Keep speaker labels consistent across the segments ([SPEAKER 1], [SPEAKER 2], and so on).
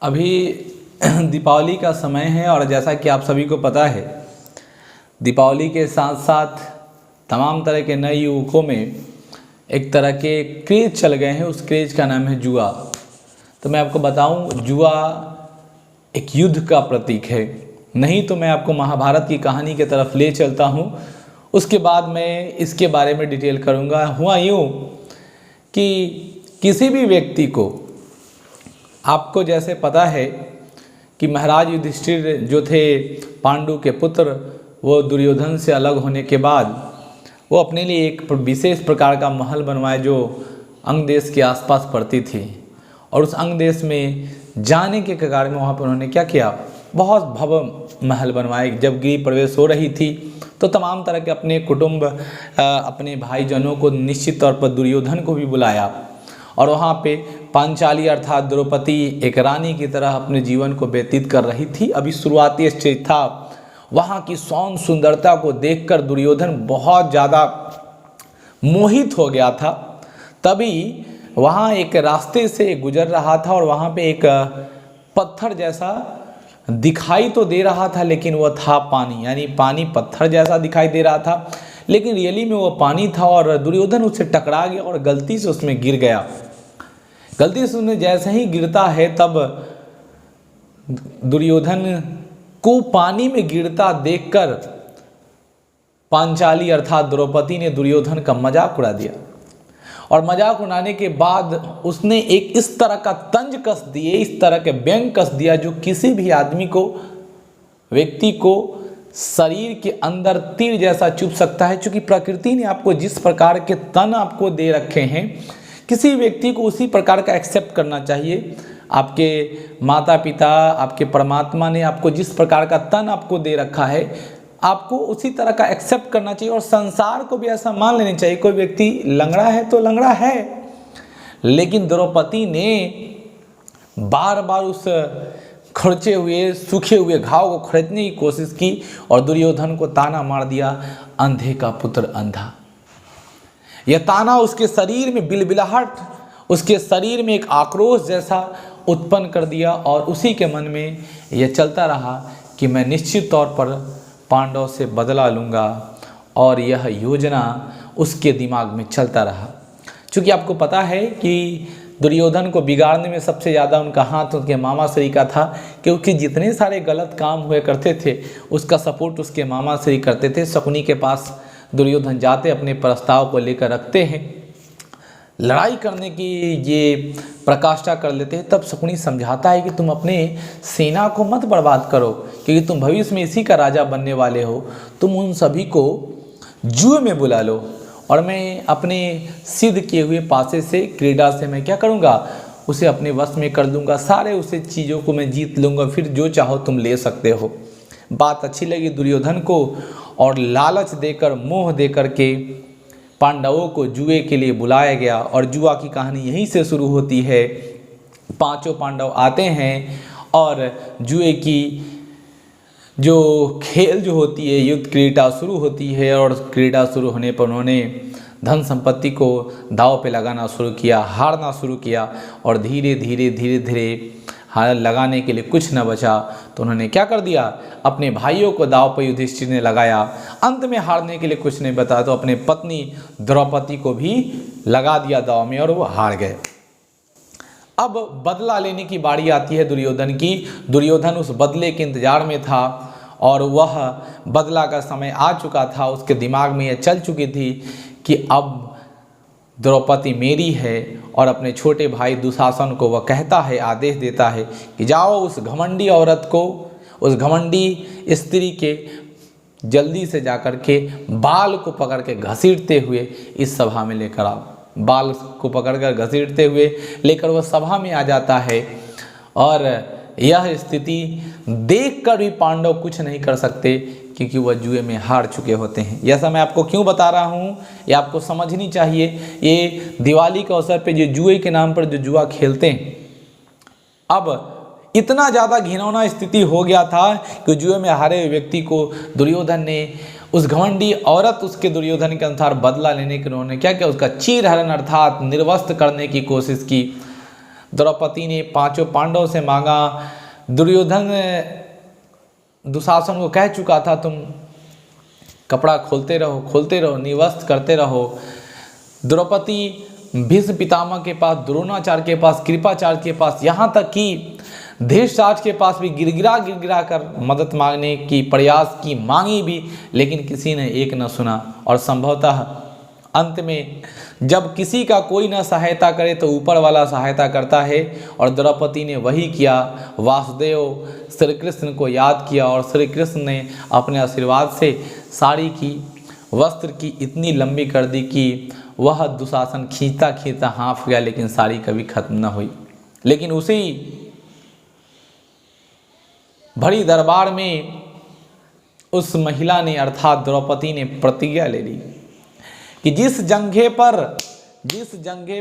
[SPEAKER 1] अभी दीपावली का समय है और जैसा कि आप सभी को पता है, दीपावली के साथ साथ तमाम तरह के नए युवकों में एक तरह के क्रेज चल गए हैं। उस क्रेज का नाम है जुआ। तो मैं आपको बताऊं, जुआ एक युद्ध का प्रतीक है। नहीं तो मैं आपको महाभारत की कहानी की तरफ ले चलता हूं, उसके बाद मैं इसके बारे में डिटेल करूंगा। हुआ यूँ कि किसी भी व्यक्ति को, आपको जैसे पता है कि महाराज युधिष्ठिर जो थे पांडु के पुत्र, वो दुर्योधन से अलग होने के बाद वो अपने लिए एक विशेष प्रकार का महल बनवाए जो अंग देश के आसपास पड़ती थी। और उस अंग देश में जाने के कगार में वहाँ पर उन्होंने क्या किया, बहुत भव्य महल बनवाए। जब गृह प्रवेश हो रही थी तो तमाम तरह के अपने कुटुंब, अपने भाईजनों को, निश्चित तौर पर दुर्योधन को भी बुलाया। और वहाँ पे पांचाली अर्थात द्रौपदी एक रानी की तरह अपने जीवन को व्यतीत कर रही थी। अभी शुरुआती स्टेज था। वहाँ की सौंदर्य सुंदरता को देखकर दुर्योधन बहुत ज़्यादा मोहित हो गया था। तभी वहाँ एक रास्ते से गुजर रहा था और वहाँ पे एक पत्थर जैसा दिखाई तो दे रहा था, लेकिन वह था पानी। यानी पानी पत्थर जैसा दिखाई दे रहा था, लेकिन रियली में वो पानी था। और दुर्योधन उससे टकरा गया और गलती से उसमें गिर गया। गलती से उसमें जैसे ही गिरता है, तब दुर्योधन को पानी में गिरता देखकर पांचाली अर्थात द्रौपदी ने दुर्योधन का मजाक उड़ा दिया। और मजाक उड़ाने के बाद उसने एक इस तरह का तंज कस दिए, इस तरह के व्यंग कस दिया जो किसी भी आदमी को, व्यक्ति को शरीर के अंदर तीर जैसा चुभ सकता है। क्योंकि प्रकृति ने आपको जिस प्रकार के तन आपको दे रखे हैं, किसी व्यक्ति को उसी प्रकार का एक्सेप्ट करना चाहिए। आपके माता पिता, आपके परमात्मा ने आपको जिस प्रकार का तन आपको दे रखा है, आपको उसी तरह का एक्सेप्ट करना चाहिए। और संसार को भी ऐसा मान लेना चाहिए, कोई व्यक्ति लंगड़ा है तो लंगड़ा है। लेकिन द्रौपदी ने बार बार उस खर्चे हुए, सूखे हुए घाव को खरीदने की कोशिश की और दुर्योधन को ताना मार दिया, अंधे का पुत्र अंधा। यह ताना उसके शरीर में बिलबिलाहट, उसके शरीर में एक आक्रोश जैसा उत्पन्न कर दिया। और उसी के मन में यह चलता रहा कि मैं निश्चित तौर पर पांडव से बदला लूँगा। और यह योजना उसके दिमाग में चलता रहा। क्योंकि आपको पता है कि दुर्योधन को बिगाड़ने में सबसे ज़्यादा उनका हाथ उनके मामा श्री का था, क्योंकि जितने सारे गलत काम हुए करते थे उसका सपोर्ट उसके मामा श्री करते थे। शकुनी के पास दुर्योधन जाते, अपने प्रस्ताव को लेकर रखते हैं, लड़ाई करने की ये प्रकाष्ठा कर लेते हैं। तब शकुनी समझाता है कि तुम अपने सेना को मत बर्बाद करो, क्योंकि तुम भविष्य में इसी का राजा बनने वाले हो। तुम उन सभी को जुए में बुला लो और मैं अपने सिद्ध किए हुए पासे से, क्रीड़ा से मैं क्या करूँगा, उसे अपने वश में कर दूंगा। सारे उसे चीज़ों को मैं जीत लूँगा, फिर जो चाहो तुम ले सकते हो। बात अच्छी लगी दुर्योधन को और लालच देकर, मोह देकर के पांडवों को जुए के लिए बुलाया गया। और जुआ की कहानी यहीं से शुरू होती है। पांचों पांडव आते हैं और जुए की जो खेल जो होती है, युद्ध क्रीड़ा शुरू होती है। और क्रीड़ा शुरू होने पर उन्होंने धन संपत्ति को दांव पे लगाना शुरू किया, हारना शुरू किया। और धीरे धीरे हार लगाने के लिए कुछ न बचा तो उन्होंने क्या कर दिया, अपने भाइयों को दांव पर युधिष्ठिर ने लगाया। अंत में हारने के लिए कुछ नहीं बता तो अपने पत्नी द्रौपदी को भी लगा दिया दांव में और वो हार गए। अब बदला लेने की बारी आती है दुर्योधन की। दुर्योधन उस बदले के इंतजार में था और वह बदला का समय आ चुका था। उसके दिमाग में यह चल चुकी थी कि अब द्रौपदी मेरी है। और अपने छोटे भाई दुशासन को वह कहता है, आदेश देता है कि जाओ उस घमंडी औरत को, उस घमंडी स्त्री के जल्दी से जाकर के बाल को पकड़ के घसीटते हुए इस सभा में लेकर आओ। बाल को पकड़कर घसीटते हुए लेकर वह सभा में आ जाता है। और यह स्थिति देखकर भी पांडव कुछ नहीं कर सकते, क्योंकि वह जुए में हार चुके होते हैं। यह सब मैं आपको क्यों बता रहा हूँ, ये आपको समझनी चाहिए। ये दिवाली के अवसर पे जो जुए के नाम पर जो जुआ खेलते हैं, अब इतना ज़्यादा घिनौना स्थिति हो गया था कि जुए में हारे हुए व्यक्ति को दुर्योधन ने, उस घमंडी औरत उसके दुर्योधन के अनुसार बदला लेने के उन्होंने क्या किया, उसका चीरहरण अर्थात निर्वस्त्र करने की कोशिश की। द्रौपदी ने पांचों पांडवों से मांगा। दुर्योधन दुशासन को कह चुका था तुम कपड़ा खोलते रहो, निवस्त्र करते रहो। द्रौपदी भीष्म पितामह के पास, द्रोणाचार्य के पास, कृपाचार्य के पास, यहाँ तक कि धृतराष्ट्र के पास भी गिड़गिड़ा कर मदद मांगने की प्रयास की, मांगी भी, लेकिन किसी ने एक न सुना। और संभवतः अंत में जब किसी का कोई न सहायता करे तो ऊपर वाला सहायता करता है, और द्रौपदी ने वही किया। वासुदेव श्री कृष्ण को याद किया और श्री कृष्ण ने अपने आशीर्वाद से साड़ी की वस्त्र की इतनी लंबी कर दी कि वह दुशासन खींचता खींचता हाँफ गया, लेकिन साड़ी कभी खत्म न हुई। लेकिन उसी भरी दरबार में उस महिला ने अर्थात द्रौपदी ने प्रतिज्ञा ले ली कि जिस जंघे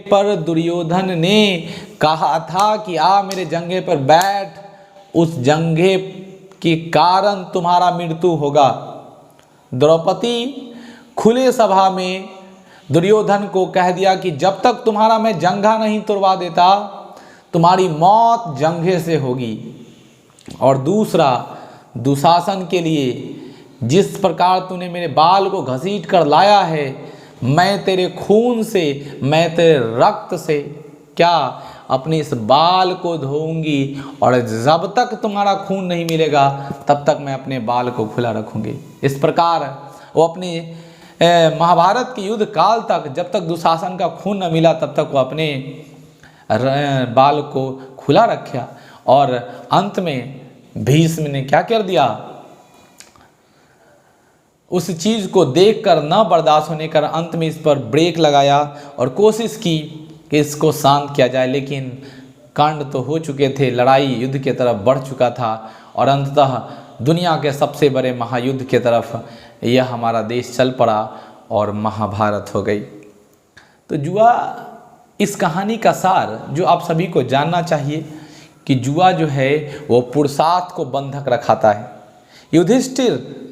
[SPEAKER 1] पर दुर्योधन ने कहा था कि आ मेरे जंघे पर बैठ, उस जंघे के कारण तुम्हारा मृत्यु होगा। द्रौपदी खुले सभा में दुर्योधन को कह दिया कि जब तक तुम्हारा मैं जंघा नहीं तुड़वा देता, तुम्हारी मौत जंघे से होगी। और दूसरा, दुशासन के लिए जिस प्रकार तूने मेरे बाल को घसीट कर लाया है, मैं तेरे खून से, मैं तेरे रक्त से क्या अपने इस बाल को धोऊंगी, और जब तक तुम्हारा खून नहीं मिलेगा तब तक मैं अपने बाल को खुला रखूंगी। इस प्रकार वो अपने महाभारत के युद्ध काल तक, जब तक दुशासन का खून न मिला तब तक वो अपने बाल को खुला रखा। और अंत में भीष्म ने क्या कर दिया, उस चीज़ को देखकर न बर्दाश्त होने कर अंत में इस पर ब्रेक लगाया और कोशिश की कि इसको शांत किया जाए। लेकिन कांड तो हो चुके थे, लड़ाई युद्ध की तरफ बढ़ चुका था, और अंततः दुनिया के सबसे बड़े महायुद्ध की तरफ यह हमारा देश चल पड़ा और महाभारत हो गई। तो जुआ, इस कहानी का सार जो आप सभी को जानना चाहिए कि जुआ जो है वो पुरुषार्थ को बंधक रखाता है। युधिष्ठिर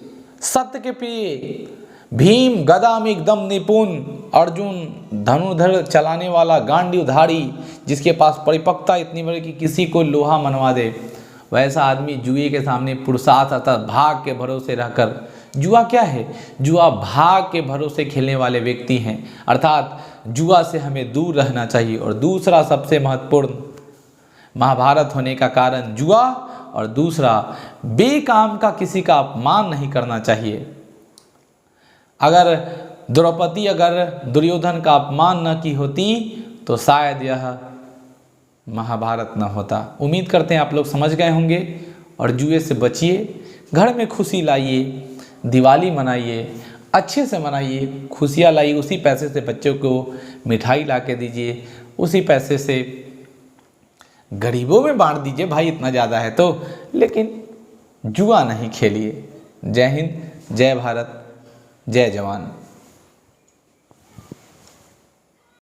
[SPEAKER 1] सत्य के प्रिय, भीम गदा में एकदम निपुण, अर्जुन धनुर्धर चलाने वाला गांडीवधारी जिसके पास परिपक्वता इतनी बड़ी कि किसी को लोहा मनवा दे, वैसा आदमी जुए के सामने पुरुषार्थ अर्थात भाग के भरोसे रहकर, जुआ क्या है, जुआ भाग के भरोसे खेलने वाले व्यक्ति हैं, अर्थात जुआ से हमें दूर रहना चाहिए। और दूसरा सबसे महत्वपूर्ण महाभारत होने का कारण जुआ, और दूसरा बेकाम का किसी का अपमान नहीं करना चाहिए। अगर द्रौपदी दुर्योधन का अपमान न की होती तो शायद यह महाभारत न होता। उम्मीद करते हैं आप लोग समझ गए होंगे, और जुए से बचिए, घर में खुशी लाइए, दिवाली मनाइए, अच्छे से मनाइए, खुशियाँ लाइए। उसी पैसे से बच्चों को मिठाई ला के दीजिए, उसी पैसे से गरीबों में बांट दीजिए भाई, इतना ज़्यादा है तो, लेकिन जुआ नहीं खेलिए। जय हिंद, जय भारत, जय जवान।